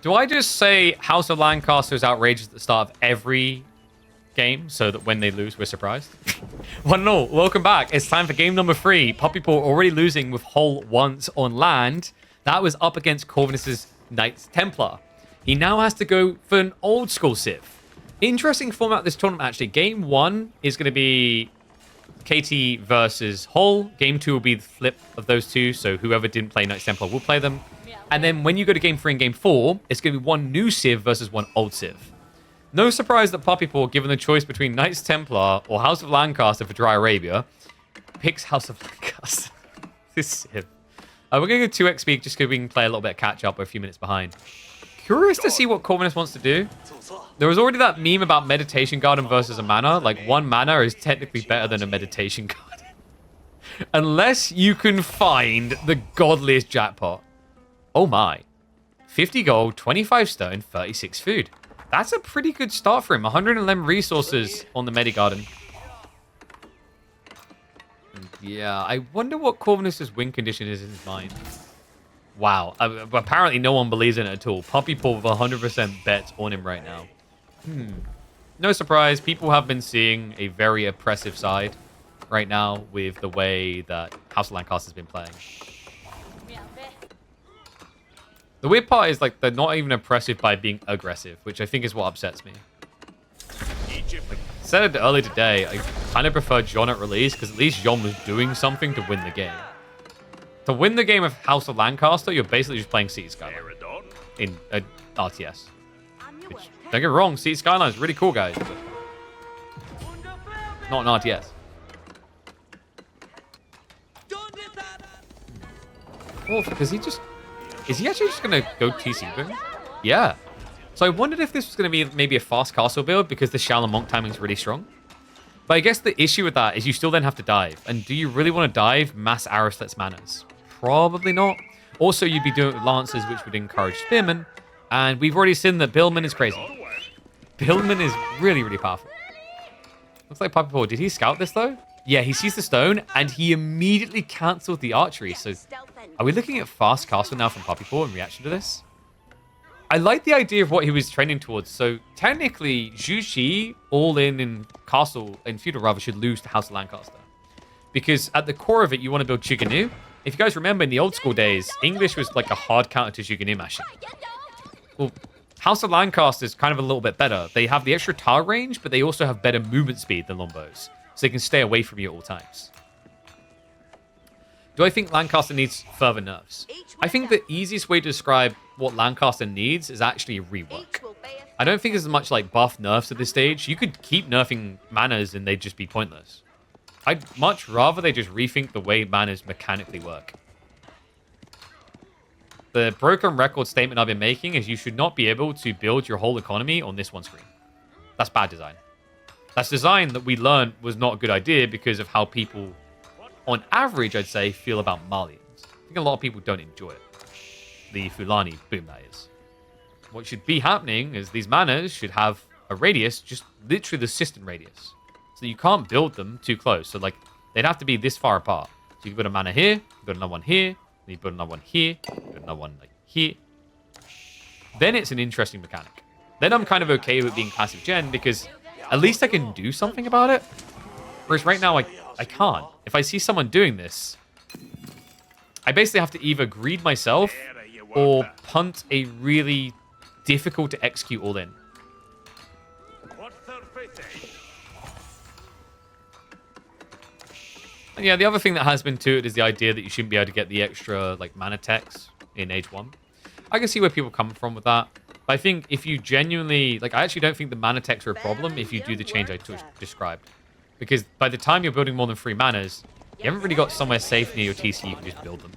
Do I just say House of Lancaster is outrageous at the start of every game so that when they lose, we're surprised? 1-0. Welcome back. It's time for game number 3. Puppy Paw already losing with Hull once on land. That was up against Corvinus's Knights Templar. He now has to go for an old school Civ. Interesting format of this tournament, actually. Game 1 is going to be KT versus Hull. Game 2 will be the flip of those two, so whoever didn't play Knights Templar will play them. And then when you go to game 3 and game 4, it's going to be one new Civ versus one old Civ. No surprise that Puppy Paw, given the choice between Knights Templar or House of Lancaster for Dry Arabia, picks House of Lancaster. This Civ. We're going to go 2 XP just because we can play a little bit of catch up. We're a few minutes behind. Curious to see what Corvinus wants to do. There was already that meme about Meditation Garden versus a mana. Like, 1 mana is technically better than a Meditation Garden. Unless you can find the godliest jackpot. Oh my. 50 gold, 25 stone, 36 food. That's a pretty good start for him. 111 resources on the Medigarden. Yeah, I wonder what Corvinus's win condition is in his mind. Wow. Apparently no one believes in it at all. Puppy Paw with 100% bets on him right now. No surprise. People have been seeing a very oppressive side right now with the way that House of Lancaster has been playing. The weird part is, like, they're not even oppressive by being aggressive, which I think is what upsets me. Like, I said it earlier today, I kind of prefer John at release, because at least John was doing something to win the game. To win the game of House of Lancaster, you're basically just playing City Skyline in RTS. Which, don't get me wrong, City Skyline is really cool, guys, but not an RTS. Oh, because he just... Is he actually just going to go TC boom? Yeah. So I wondered if this was going to be maybe a fast castle build because the Shaolin Monk timing is really strong. But I guess the issue with that is you still then have to dive. And do you really want to dive mass Aristotle's manners? Probably not. Also, you'd be doing it with Lancers, which would encourage Spearmen. And we've already seen that Billman is crazy. Billman is really, really powerful. Looks like Puppy Paw. Did he scout this, though? Yeah, he sees the stone, and he immediately cancelled the archery. So, are we looking at fast castle now from Puppy Paw in reaction to this? I like the idea of what he was training towards. So, technically, Zhu Xi, all in castle, in feudal rather, should lose to House of Lancaster. Because at the core of it, you want to build Chiganu. If you guys remember, in the old school days, English was like a hard counter to Chiganu mashing. Well, House of Lancaster is kind of a little bit better. They have the extra tile range, but they also have better movement speed than Lombos. So they can stay away from you at all times. Do I think Lancaster needs further nerfs? I think the easiest way to describe what Lancaster needs is actually a rework. I don't think there's much like buff nerfs at this stage. You could keep nerfing manas and they'd just be pointless. I'd much rather they just rethink the way manas mechanically work. The broken record statement I've been making is you should not be able to build your whole economy on this one screen. That's bad design. That's design that we learned was not a good idea because of how people, on average, I'd say, feel about Malians. I think a lot of people don't enjoy it. The Fulani boom, that is. What should be happening is these manas should have a radius, just literally the system radius. So you can't build them too close. So, like, they'd have to be this far apart. So you can put a mana here, you put another one here, then you put another one here, put another one, like, here. Then it's an interesting mechanic. Then I'm kind of okay with being passive gen because at least I can do something about it. Whereas right now, I can't. If I see someone doing this, I basically have to either greed myself or punt a really difficult to execute all in. And yeah, the other thing that has been to it is the idea that you shouldn't be able to get the extra like mana techs in Age 1. I can see where people come from with that. But I think if you genuinely... Like, I actually don't think the mana techs are a problem if you do the change I described. Because by the time you're building more than 3 manas, you haven't really got somewhere safe near your TC you can just build them.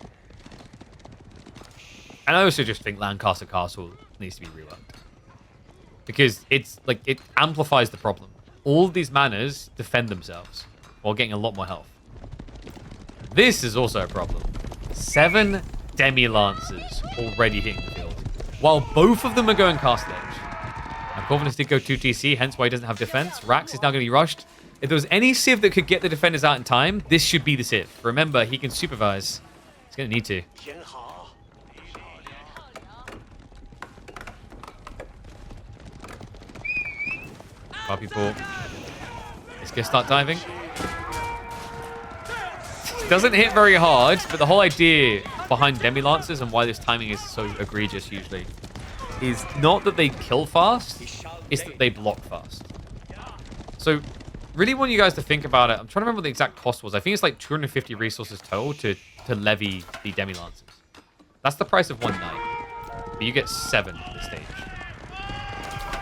And I also just think Lancaster Castle needs to be reworked. Because it's like it amplifies the problem. All of these manas defend themselves while getting a lot more health. This is also a problem. 7 Demi-Lancers already hitting the field. While both of them are going Castle Edge. Now, Corvinus did go 2 TC, hence why he doesn't have defense. Rax is now going to be rushed. If there was any Civ that could get the defenders out in time, this should be the Civ. Remember, he can supervise. He's going to need to. Puppy Paw. Let's go start diving. Doesn't hit very hard, but the whole idea behind Demi Lancers and why this timing is so egregious usually is not that they kill fast, it's that they block fast. So really want you guys to think about it. I'm trying to remember what the exact cost was. I think it's like 250 resources total to levy the Demi Lancers. That's the price of one night. But you get 7 at this stage.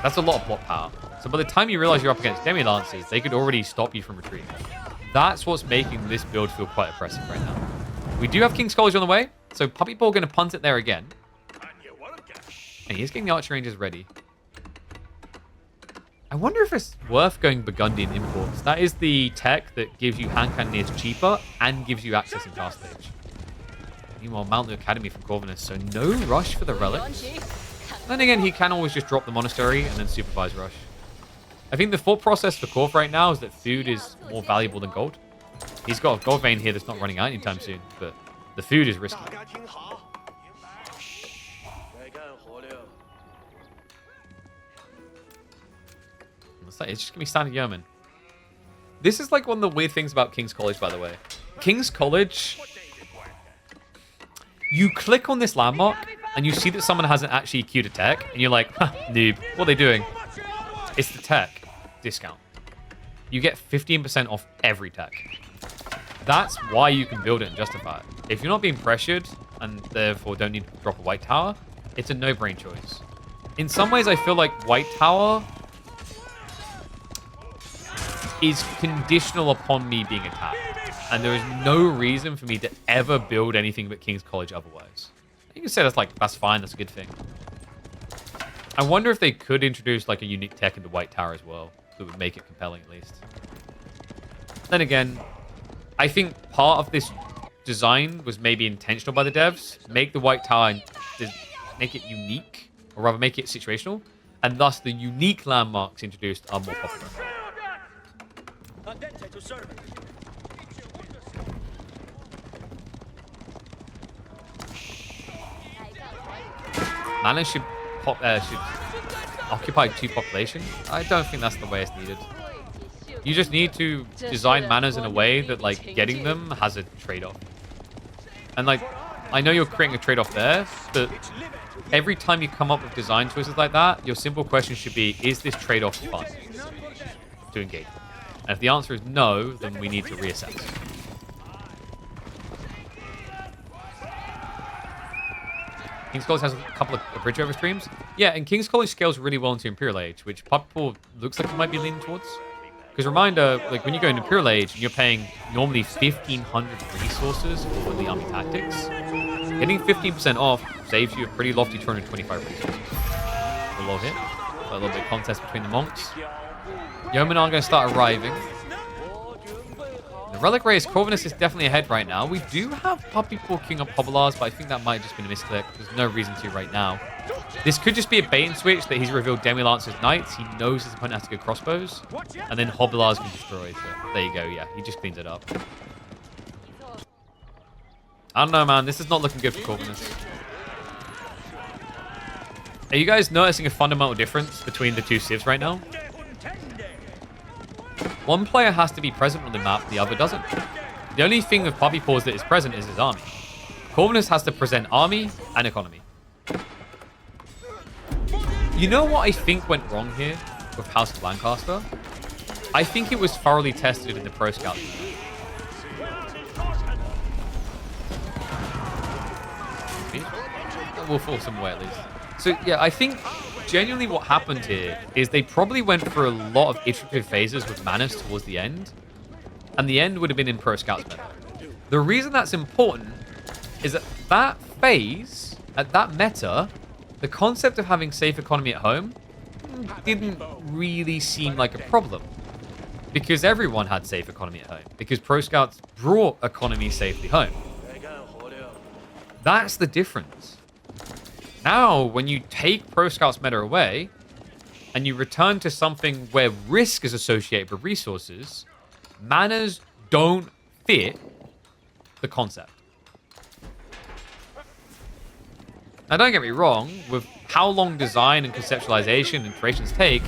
That's a lot of block power. So by the time you realize you're up against Demi Lancers, they could already stop you from retreating. That's what's making this build feel quite oppressive right now. We do have King's College on the way, so Puppy Paw going to punt it there again. And he's getting the archer ranges ready. I wonder if it's worth going Burgundian imports. That is the tech that gives you hand cannoneers cheaper and gives you access in cast stage. Meanwhile, Mount the Academy from Corvinus, so no rush for the relics. Then again, he can always just drop the monastery and then supervise rush. I think the thought process for Corv right now is that food is more valuable than gold. He's got a gold vein here that's not running out anytime soon, but the food is risky. It's just going to be standard yeoman. This is like one of the weird things about King's College, by the way. King's College, you click on this landmark and you see that someone hasn't actually queued a tech, and you're like, huh, noob, what are they doing? It's the tech discount. You get 15% off every tech. That's why you can build it and justify it. If you're not being pressured and therefore don't need to drop a white tower, it's a no-brain choice. In some ways, I feel like white tower is conditional upon me being attacked. And there is no reason for me to ever build anything but King's College otherwise. You can say that's fine, that's a good thing. I wonder if they could introduce like a unique tech into White Tower as well that would make it compelling at least. Then again, I think part of this design was maybe intentional by the devs. Make the White Tower, make it unique, or rather make it situational, and thus the unique landmarks introduced are more popular. Mana should occupy 2 population. I don't think that's the way it's needed. You just need to design manas in a way that like getting them has a trade-off. And like, I know you're creating a trade-off there, but every time you come up with design choices like that, your simple question should be, is this trade-off fun to engage with? And if the answer is no, then we need to reassess. King's College has a couple of bridge over streams. Yeah, and King's College scales really well into Imperial Age, which people looks like it might be leaning towards. Because reminder, like when you go into Imperial Age and you're paying normally 1,500 resources for the army tactics, getting 15% off saves you a pretty lofty 225 resources. A low hit. A little bit of contest between the monks. Yeomen are going to start arriving. The Relic Race, Corvinus is definitely ahead right now. We do have Puppy Paw queuing up Hobblears, but I think that might have just been a misclick. There's no reason to right now. This could just be a bait and switch that he's revealed Demi Lancer's Knights. He knows his opponent has to go crossbows. And then Hobblears can destroy it. There you go, yeah. He just cleans it up. I don't know, man. This is not looking good for Corvinus. Are you guys noticing a fundamental difference between the two civs right now? One player has to be present on the map, the other doesn't. The only thing with Puppy Paws that is present is his army. Corvinus has to present army and economy. You know what I think went wrong here with House of Lancaster? I think it was thoroughly tested in the Pro Scout. We'll fall some way at least. So yeah, I think genuinely what happened here is they probably went for a lot of iterative phases with Manus towards the end. And the end would have been in Pro Scouts meta. The reason that's important is that that phase, at that meta, the concept of having safe economy at home didn't really seem like a problem. Because everyone had safe economy at home. Because Pro Scouts brought economy safely home. That's the difference. Now, when you take Pro Scouts meta away, and you return to something where risk is associated with resources, manas don't fit the concept. Now, don't get me wrong, with how long design and conceptualization and iterations take,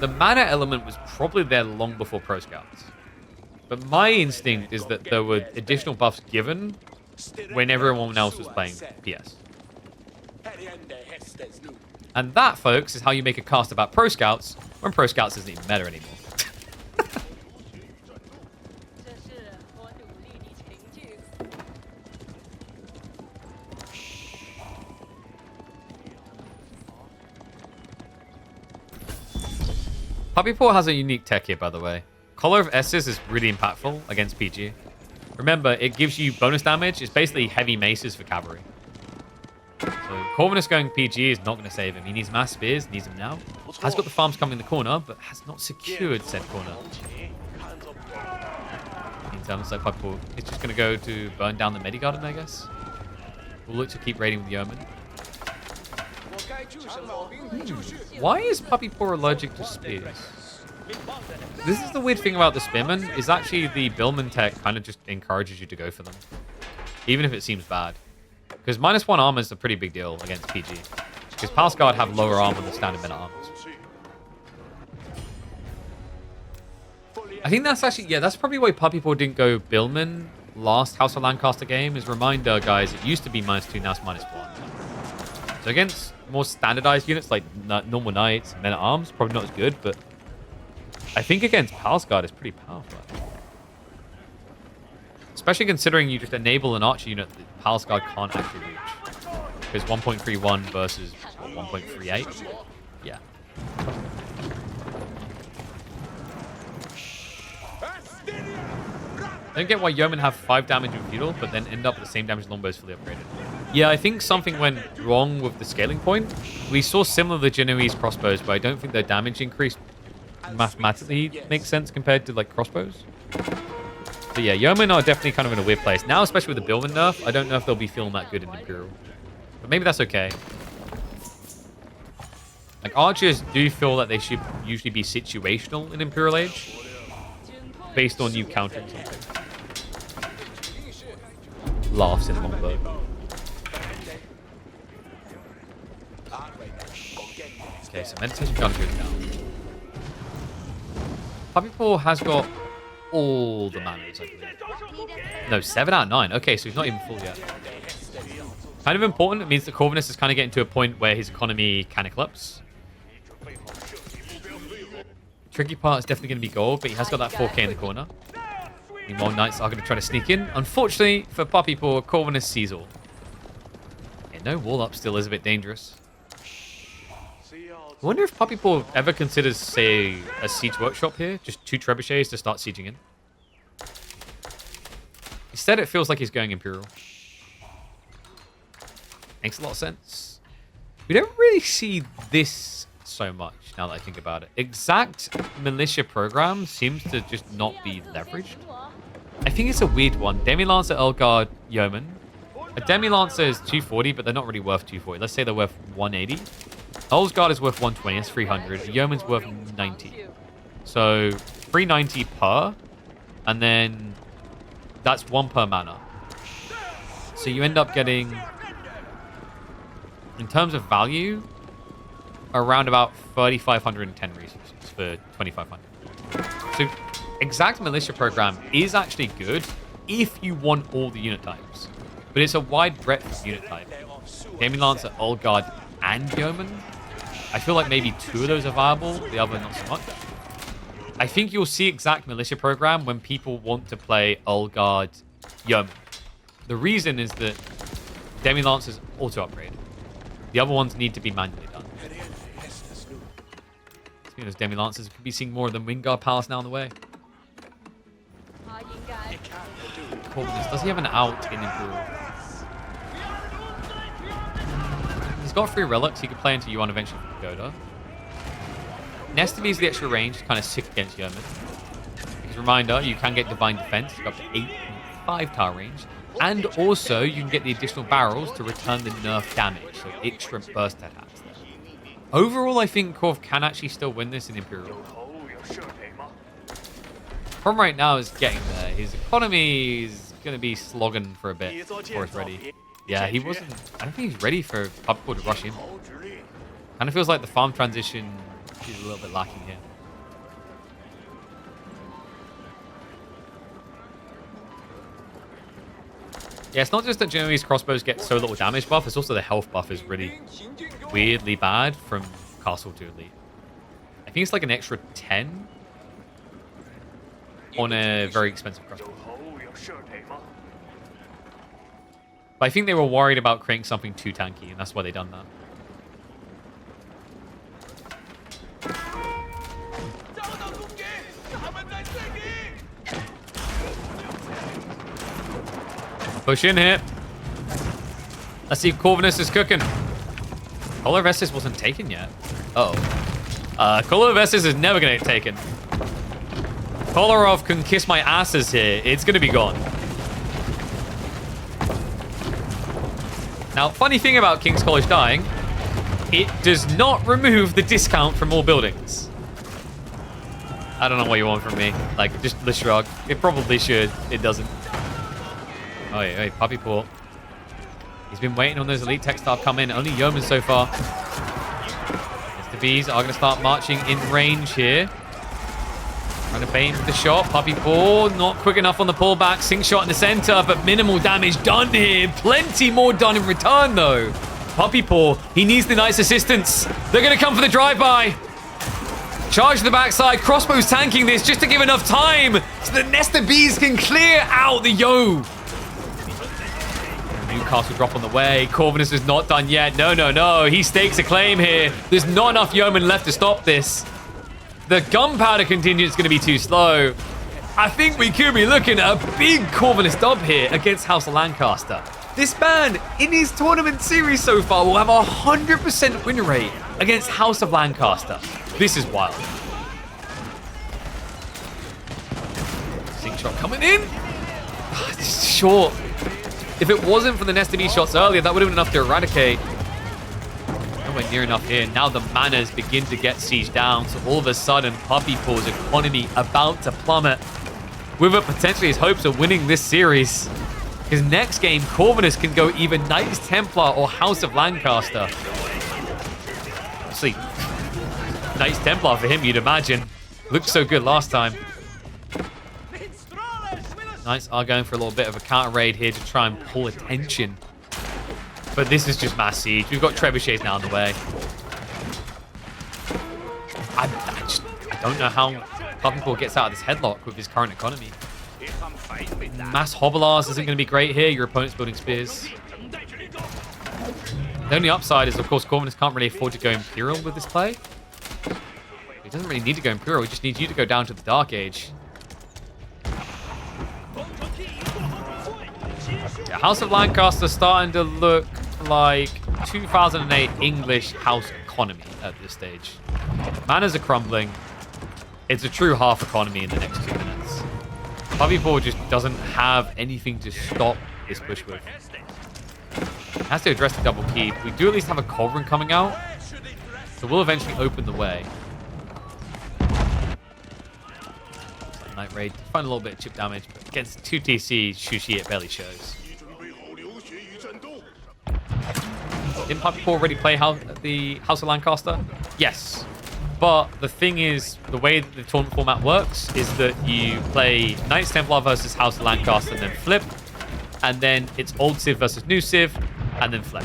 the mana element was probably there long before Pro Scouts. But my instinct is that there were additional buffs given when everyone else was playing PS. And that, folks, is how you make a cast about Pro Scouts when Pro Scouts isn't even meta anymore. Puppy Paw has a unique tech here, by the way. Collar of Esses is really impactful against PG. Remember, it gives you bonus damage. It's basically heavy maces for cavalry. So Corvinus going PG is not going to save him. He needs mass spears, needs them now. Has got the farms coming in the corner, but has not secured said corner. In terms of Puppy Paw, it's just going to go to burn down the Medigarden, I guess. We'll look to keep raiding with Yeoman. Why is Puppy Paw allergic to spears? This is the weird thing about the Spearman, is actually the Billman tech kind of just encourages you to go for them. Even if it seems bad. Because -1 armor is a pretty big deal against PG. Because Palace Guard have lower armor than standard men at arms. I think that's actually, yeah, that's probably why Puppy Paw didn't go Billman last House of Lancaster game. As a reminder, guys, it used to be -2, now it's -1. So against more standardized units like normal knights and men at arms, probably not as good, but I think against Palace Guard is pretty powerful. Especially considering you just enable an archer unit that Palace Guard can't actually reach. Because 1.31 versus 1.38. Yeah. I don't get why Yeomen have 5 damage in Feudal, but then end up with the same damage longbows fully upgraded. Yeah, I think something went wrong with the scaling point. We saw similar to Genoese crossbows, but I don't think their damage increase mathematically makes sense compared to like crossbows. But yeah, Yeomen are definitely kind of in a weird place. Now, especially with the Billman nerf, I don't know if they'll be feeling that good in Imperial. But maybe that's okay. Like, archers do feel that they should usually be situational in Imperial Age, based on you countering something. Laughs in longbow. Okay, so meditation gun goes down. Puppy Paw has got all the manners, I believe. No, 7 out of 9. Okay, so he's not even full yet. Kind of important. It means that Corvinus is kind of getting to a point where his economy can eclipse. Tricky part is definitely going to be gold, but he has got that 4k in the corner. Meanwhile, Knights are going to try to sneak in. Unfortunately for Puppy Paw, Corvinus sees all. Yeah, no wall up still is a bit dangerous. I wonder if Puppy Paw ever considers, say, a siege workshop here. Just 2 trebuchets to start sieging in. Instead, it feels like he's going Imperial. Makes a lot of sense. We don't really see this so much, now that I think about it. Exact militia program seems to just not be leveraged. I think it's a weird one. Demi-Lancer, Earl Guard, Yeoman. A Demi-Lancer is 240, but they're not really worth 240. Let's say they're worth 180. Earl's Guard is worth 120, that's 300. Yeoman's worth 90. So 390 per, and then that's 1 per mana. So you end up getting, in terms of value, around about 3,510 resources for 2,500. So exact militia program is actually good if you want all the unit types, but it's a wide breadth of unit type. Demi-Lancer, Old Guard, and Yeoman. I feel like maybe 2 of those are viable, the other not so much. I think you'll see exact militia program when people want to play Old Guard, Yeoman. The reason is that Demi-Lancers auto-upgrade. The other ones need to be manually done. Speaking of Demi-Lancers, we could be seeing more of the Wingard Palace now on the way. Corvinus, does he have an out in Imperial? He's got 3 relics. He could play into Yuan eventually from Pagoda. Nestaby's the extra range, kind of sick against Yeoman. Because reminder, you can get Divine Defense, up to 8.5 tower range. And also, you can get the additional barrels to return the nerf damage, so extra burst attacks there. Overall, I think Corv can actually still win this in Imperial. Problem right now is getting there. His economy is going to be slogging for a bit before it's ready. Yeah, he wasn't... I don't think he's ready for Puppy Paw to rush in. Kind of feels like the farm transition is a little bit lacking here. Yeah, it's not just that Genoese crossbows get so little damage buff, it's also the health buff is really weirdly bad from Castle to Elite. I think it's like an extra 10 on a very expensive crossbow. But I think they were worried about creating something too tanky, and that's why they done that. Push in here. Let's see if Corvinus is cooking. Colorestis wasn't taken yet. Uh-oh. Colorestis is never going to get taken. Kolarov can kiss my asses here. It's going to be gone. Now, funny thing about King's College dying, it does not remove the discount from all buildings. I don't know what you want from me. Like, just the shrug. It probably should. It doesn't. Oh, wait, Puppy Paw. He's been waiting on those elite textiles come in. Only Yeoman so far. Mr. Bees are going to start marching in range here. Trying to bait with the shot. Puppy Paw not quick enough on the pullback. Sink shot in the center, but minimal damage done here. Plenty more done in return, though. Puppy Paw, he needs the Knight's assistance. They're going to come for the drive-by. Charge the backside. Crossbow's tanking this just to give enough time so that Nesta Bees can clear out the Yo. Newcastle drop on the way. Corvinus is not done yet. No. He stakes a claim here. There's not enough Yeomen left to stop this. The gunpowder contingent is going to be too slow. I think we could be looking at a big Corvinus dub here against House of Lancaster. This man, in his tournament series so far, will have a 100% win rate against House of Lancaster. This is wild. Sink shot coming in. It's short. If it wasn't for the Nesta B shots earlier, that would have been enough to eradicate. Nowhere near enough here. Now the manas begin to get sieged down. So all of a sudden, Puppy Paw's economy about to plummet. With potentially his hopes of winning this series. Because next game, Corvinus can go either Knights Templar or House of Lancaster. Obviously, Knights Templar for him, you'd imagine. Looked so good last time. Knights are going for a little bit of a counter raid here to try and pull attention. But this is just mass siege. We've got trebuchets now on the way. I don't know how Puppy Paw gets out of this headlock with his current economy. Mass Hobblars isn't going to be great here. Your opponent's building spears. The only upside is, of course, Corvinus can't really afford to go Imperial with this play. He doesn't really need to go Imperial. He just needs you to go down to the Dark Age. Yeah, House of Lancaster starting to look like 2008 English house economy at this stage. Manas are crumbling. It's a true half economy in the next 2 minutes. Puppy Paw just doesn't have anything to stop this push with. Has to address the double keep. We do at least have a Culverin coming out, so we'll eventually open the way. Night Raid, find a little bit of chip damage, but against 2 TC, Shushi, it barely shows. Didn't Puppy Paw already play the House of Lancaster? Yes. But the thing is, the way that the tournament format works is that you play Knights Templar versus House of Lancaster and then flip. And then it's Old Civ versus New Civ and then flip.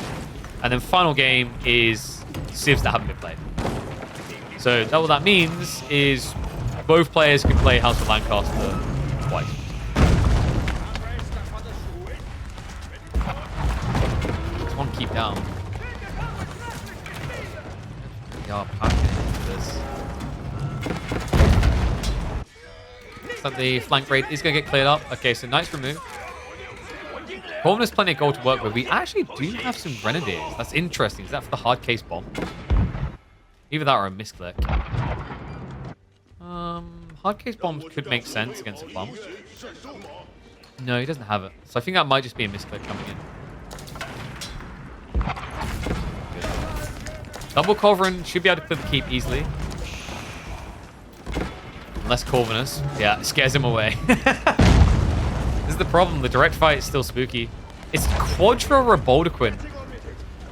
And then final game is Civs that haven't been played. So what that means is both players can play House of Lancaster twice. Just one keep down. Yeah, this. So the flank raid is going to get cleared up. Okay, so Knights removed. Corvinus plenty of gold to work with. We actually do have some Grenadiers. That's interesting. Is that for the hard case bomb? Either that or a misclick. Hard case bombs could make sense against a bomb. No, he doesn't have it. So I think that might just be a misclick coming in. Double Culverin should be able to clear the keep easily. Unless Corvinus. Yeah, it scares him away. This is the problem. The direct fight is still spooky. It's Quadra Reboldequin.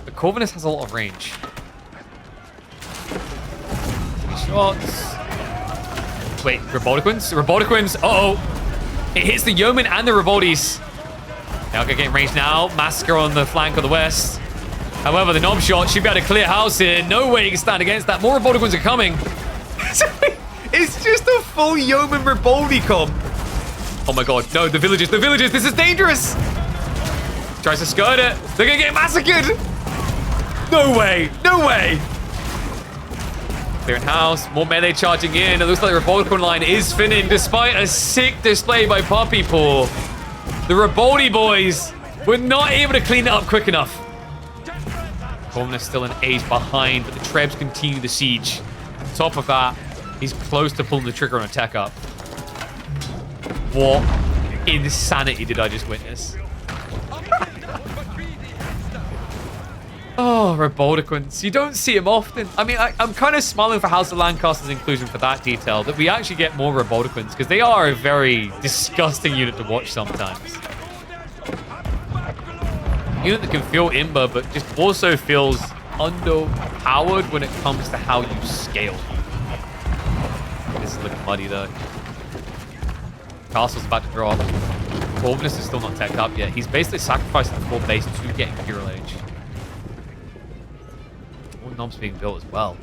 But Corvinus has a lot of range. 3 shots. Wait, Reboldequins? Reboldequins. Uh-oh. It hits the Yeoman and the Revoldes. Now getting range now. Massacre on the flank of the west. However, the knob shot should be able to clear house here. No way you can stand against that. More Reboldigons are coming. It's just a full Yeoman Reboldi-com. Oh my god. No, the villagers. The villagers. This is dangerous. Tries to skirt it. They're going to get massacred. No way. No way. Clearing house. More melee charging in. It looks like the Reboldi line is finning despite a sick display by Poppy Paw. The Reboldi boys were not able to clean it up quick enough. Corvus still an age behind, but the Trebs continue the siege. On top of that, he's close to pulling the trigger on a tech up. What insanity did I just witness? Oh, Reboldigons. You don't see him often. I mean, I'm kind of smiling for House of Lancaster's inclusion for that detail, that we actually get more Reboldigons, because they are a very disgusting unit to watch sometimes. A unit that can feel imber, but just also feels underpowered when it comes to how you scale. This is looking muddy, though. Castle's about to drop. Corvus is still not teched up yet. He's basically sacrificing the full base to get Imperial Age. Knobs being built as well.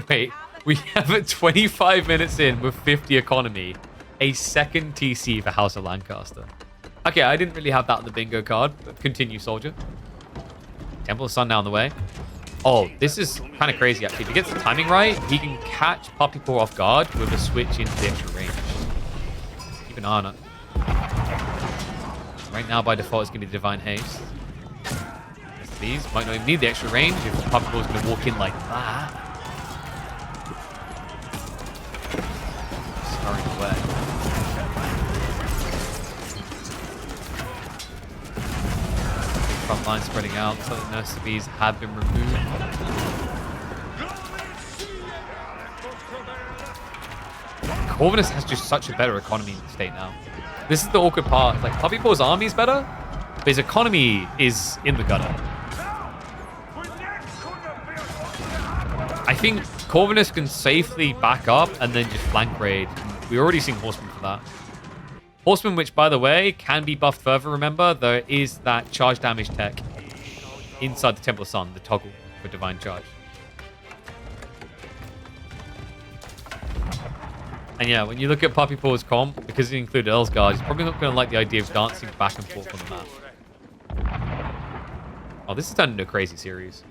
Wait, we have it 25 minutes in with 50 economy. A second TC for House of Lancaster. Okay, I didn't really have that on the bingo card, but continue, soldier. Temple of Sun now on the way. Oh, this is kind of crazy, actually. If he gets the timing right, he can catch Poppy Paw off guard with a switch into the extra range. Keep an eye on it. Right now, by default, it's going to be Divine Haste. These might not even need the extra range if Poppy Paw is going to walk in like that. Scurrying away. Front line spreading out. So the Nurse to Bees have been removed. Corvus has just such a better economy state now. This is the awkward part. Like, Poppy Paw's army is better, but his economy is in the gutter. I think Corvus can safely back up and then just flank raid. We're already seeing Horsemen for that. Horsemen, which, by the way, can be buffed further, remember? There is that charge damage tech inside the Temple of Sun, the toggle for Divine Charge. And yeah, when you look at Poppy Paw's comp, because he included Elsguard, he's probably not going to like the idea of dancing back and forth on the map. Oh, this is turned into a crazy series.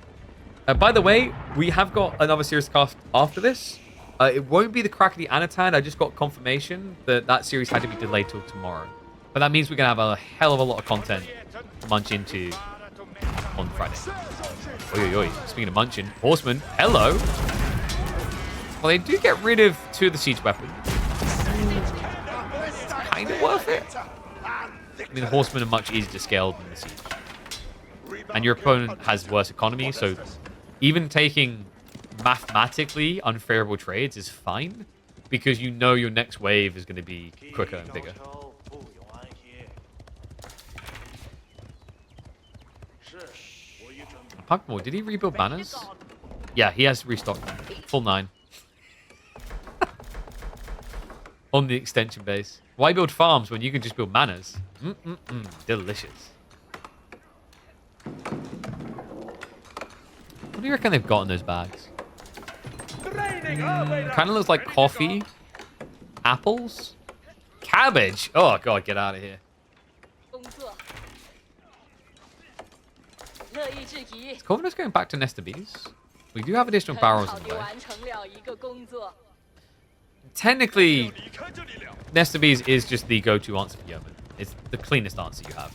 By the way, we have got another series cast after this. It won't be the Crackety Anatan. I just got confirmation that that series had to be delayed till tomorrow. But that means we're going to have a hell of a lot of content to munch into on Friday. Oi, oi, oi. Speaking of munching, Horsemen, hello. Well, they do get rid of 2 of the siege weapons. It's kind of worth it. I mean, the Horsemen are much easier to scale than the siege. And your opponent has worse economy, so even taking mathematically unfavorable trades is fine, because you know your next wave is going to be quicker and bigger. Pugmore, did he rebuild banners? Yeah, he has restocked them. Full 9. On the extension base. Why build farms when you can just build manors? Delicious. What do you reckon they've got in those bags? Kind of looks like coffee. Apples. Cabbage. Oh, God, get out of here. Is Corvus going back to Nest of Bees? We do have additional barrels in the way. Technically, Nest of Bees is just the go-to answer for Yeoman. It's the cleanest answer you have.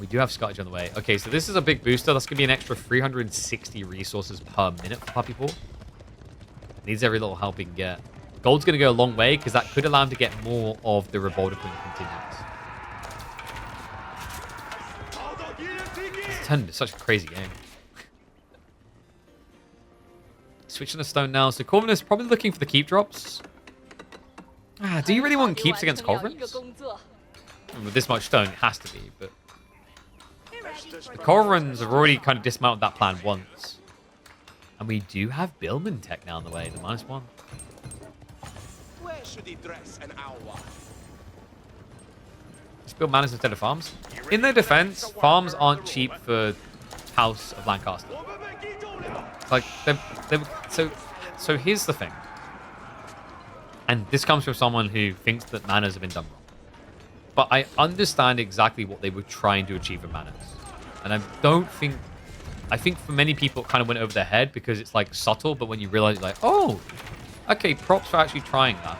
We do have Scotch on the way. Okay, so this is a big booster. That's going to be an extra 360 resources per minute for Poppy Paw. Needs every little help he can get. Gold's going to go a long way, because that could allow him to get more of the Reboldigon contingents. It's turned into such a crazy game. Switching the stone now. So Corvus is probably looking for the keep drops. Do you really want keeps against Corvus? With this much stone, it has to be, but... The Corvus have already kind of dismounted that plan once. And we do have Billman tech now on the way, the -1. Just build manors instead of farms. In their defense, farms aren't cheap for House of Lancaster. Like, so here's the thing. And this comes from someone who thinks that manors have been done wrong. But I understand exactly what they were trying to achieve with manors. And I think for many people it kind of went over their head because it's like subtle, but when you realize like, oh, okay, props for actually trying that.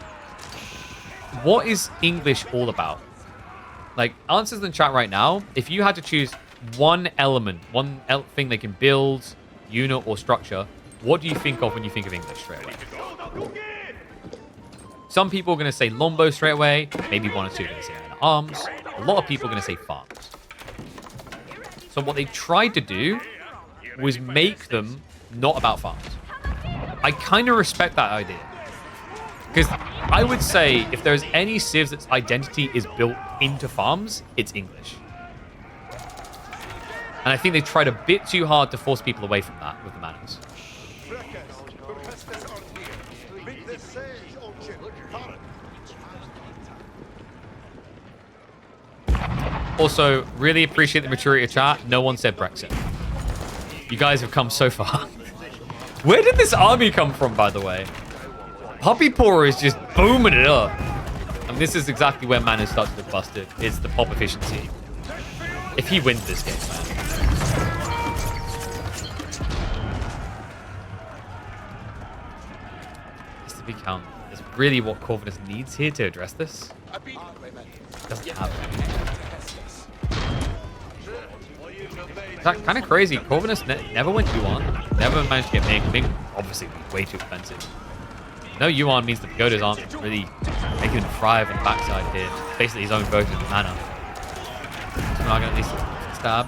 What is English all about? Like, answers in the chat right now, if you had to choose one element, thing they can build, unit, or structure, what do you think of when you think of English straight away? Some people are going to say longbow straight away. Maybe one or two are going to say arms. A lot of people are going to say farms. So what they tried to do was make them not about farms. I kind of respect that idea. Because I would say if there's any Civ that's identity is built into farms, it's English. And I think they tried a bit too hard to force people away from that with the manors. Also, really appreciate the maturity of chat. No one said Brexit. You guys have come so far. Where did this army come from, by the way? Puppy Paw is just booming it up. And this is exactly where Manor starts to look busted. It's the pop efficiency. If he wins this game, man. Has to be count. Is really what Corvinus needs here to address this. Doesn't have it. That's kind of crazy. Corvinus never went Yuan. Never managed to get Ming. Ming obviously way too expensive. No Yuan means the pagodas aren't really making him thrive on the backside here. Basically his own version of mana. So now I'm going to at least stab.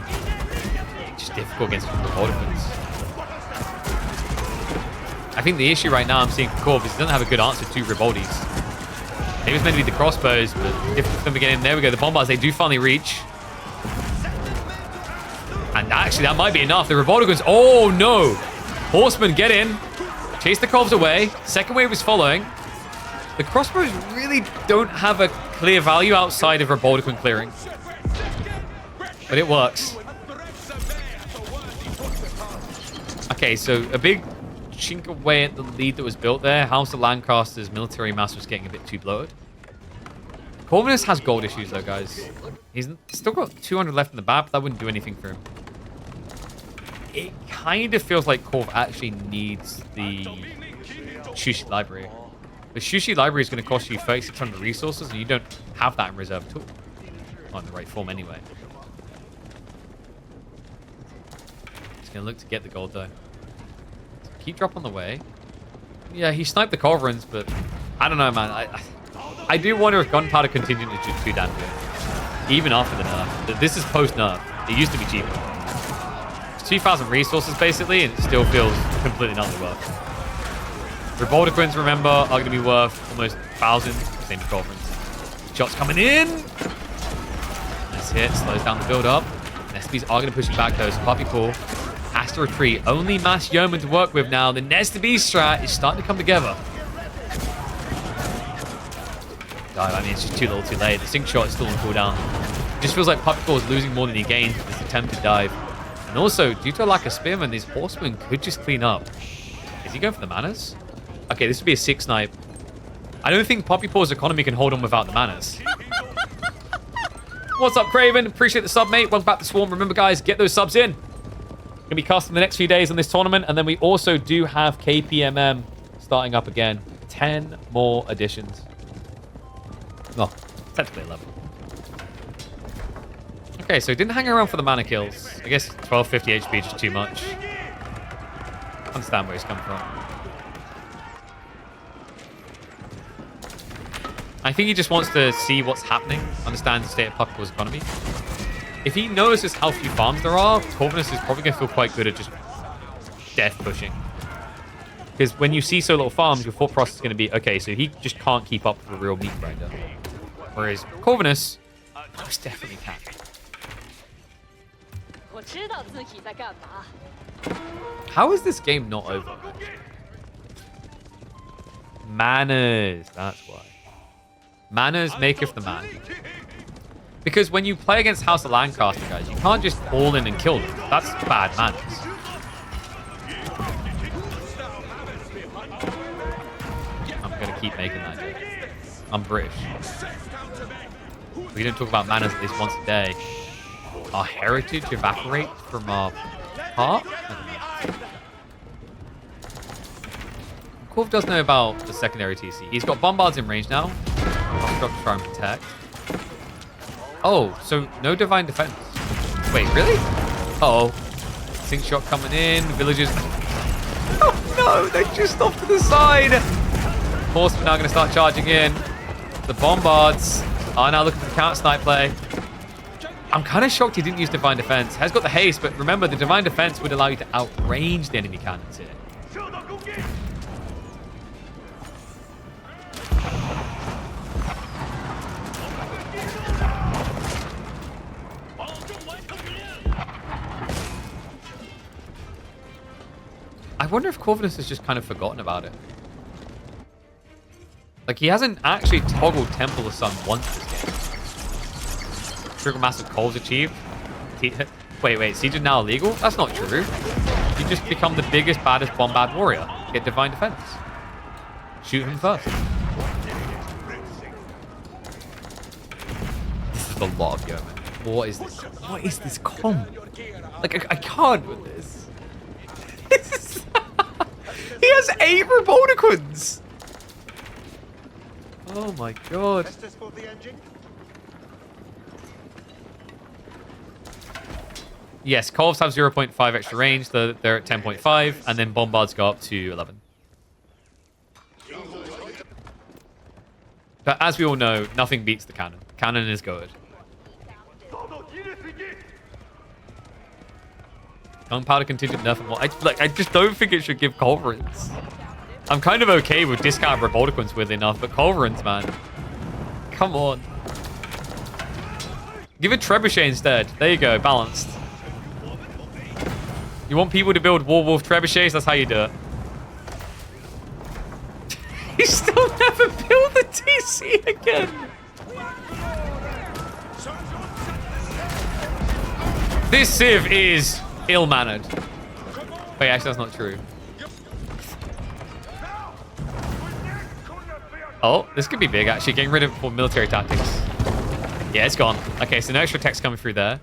It's just difficult against the Voldians. I think the issue right now I'm seeing for Corv is he doesn't have a good answer to Riboldi's. Maybe it's meant to be the crossbows, but difficult for them to get in. There we go. The bombards, they do finally reach. And actually, that might be enough. The Revoldigans. Oh, no. Horsemen, get in. Chase the Corvs away. Second wave is following. The crossbows really don't have a clear value outside of Revoldigan clearing. But it works. Okay, so a big chink away at the lead that was built there. House of Lancaster's military mass was getting a bit too bloated. Corvinus has gold issues, though, guys. He's still got 200 left in the back, but that wouldn't do anything for him. It kind of feels like Corv actually needs the Shushi Library. The Shushi Library is going to cost you 3,600 resources, and you don't have that in reserve at all. Not in the right form, anyway. He's going to look to get the gold, though. Keep drop on the way. Yeah, he sniped the Corverins, but I don't know, man. I do wonder if gunpowder contingent is just too damn good. Even after the nerf. This is post-nerf. It used to be cheaper. It's 2,000 resources, basically, and it still feels completely not worth. Revoldiquins, remember, are going to be worth almost 1,000. Same as Corverins. Shots coming in. Nice hit. Slows down the build-up. Nestabys are going to push him back, though, so Puppy Paw has to retreat. Only Mass Yeoman to work with now. The Nestabys strat is starting to come together. I mean, it's just too little too late. The sync shot is still on cooldown. It just feels like Puppy Paw is losing more than he gains with this attempted dive. And also, due to a lack of spearmen, these horsemen could just clean up. Is he going for the manors? Okay, this would be a 6 snipe. I don't think Puppy Paw's economy can hold on without the manors. What's up, Craven? Appreciate the sub, mate. Welcome back to Swarm. Remember, guys, get those subs in. Gonna be casting the next few days on this tournament, and then we also do have KPMM starting up again. 10 more additions. Well, technically 11. Okay, so he didn't hang around for the mana kills. I guess 1250 HP is just too much. Understand where he's come from. I think he just wants to see what's happening, understand the state of Puppy Paw's economy. If he notices how few farms there are, Corvinus is probably going to feel quite good at just death pushing. Because when you see so little farms, your thought process is going to be, okay, so he just can't keep up with a real meat grinder. Whereas Corvinus most definitely can. How is this game not over? Manners, that's why. Manners maketh the man. Because when you play against House of Lancaster, guys, you can't just all in and kill them. That's bad manners. I'm going to keep making that joke. I'm British. We don't talk about manners at least once a day. Our heritage evaporates from our heart? Corv does know about the secondary TC. He's got bombards in range now. I'll drop to try and protect. Oh, so no divine defense. Wait, really? Uh-oh. Sink shot coming in. Villagers. Oh no, they're just off to the side. Horsemen now going to start charging in. The bombards are now looking for the counter snipe play. I'm kind of shocked he didn't use divine defense. Has got the haste, but remember, the divine defense would allow you to outrange the enemy cannons here. I wonder if Corvinus has just kind of forgotten about it. Like, he hasn't actually toggled Temple of Sun once this game. Trigger Massive Coals achieved. Wait, Siege is now illegal? That's not true. You just become the biggest, baddest Bombard warrior. Get divine defense. Shoot him first. This is a lot of yeomen. What is this? What is this comp? Like, I can't with this. He has 8 Roboticons! Oh my god. Yes, Corvs have 0.5 extra range, they're at 10.5, and then Bombards go up to 11. But as we all know, nothing beats the cannon. Cannon is good. Gunpowder contingent nerf more. I just don't think it should give Culverins. I'm kind of okay with discount Roboticons with enough, but Culverins, man. Come on. Give it Trebuchet instead. There you go, balanced. You want people to build Warwolf Trebuchets? That's how you do it. You still never build the TC again. This Civ is ill-mannered. Wait, actually, that's not true. Oh, this could be big, actually. Getting rid of for military tactics. Yeah, it's gone. Okay, so no extra text coming through there.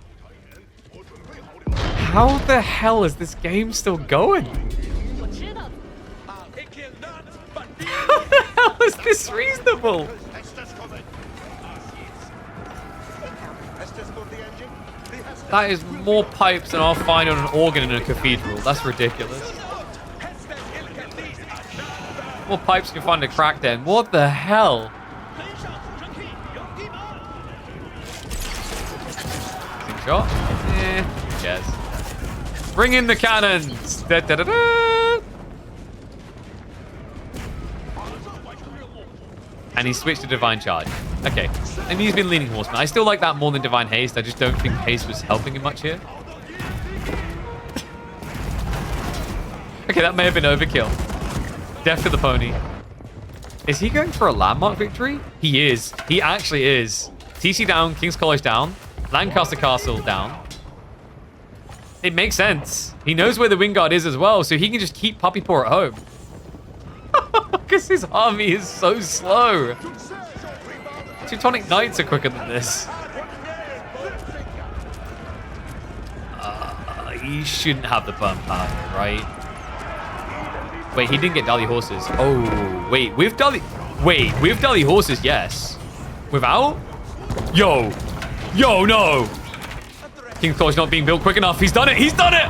How the hell is this game still going? How the hell is this reasonable? That is more pipes than I'll find on an organ in a cathedral. That's ridiculous. More pipes you can find in a crack den. What the hell? Sing shot? Yes. Bring in the cannons! Da, da, da, da. And he switched to Divine Charge. Okay. And he's been leaning Horseman. I still like that more than Divine Haste. I just don't think Haste was helping him much here. Okay, that may have been overkill. Death to the pony. Is he going for a landmark victory? He is. He actually is. TC down, King's College down, Lancaster Castle down. It makes sense. He knows where the Wingguard is as well, so he can just keep Puppy Paw at home. Because his army is so slow. Teutonic Knights are quicker than this. He shouldn't have the burn power, right? Wait, he didn't get Dali horses. Oh, wait, with Dali... Wait, with Dali horses, yes. Without? Yo, no. King's College not being built quick enough. He's done it. He's done it.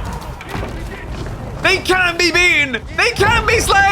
They can't be beaten. They can't be slain.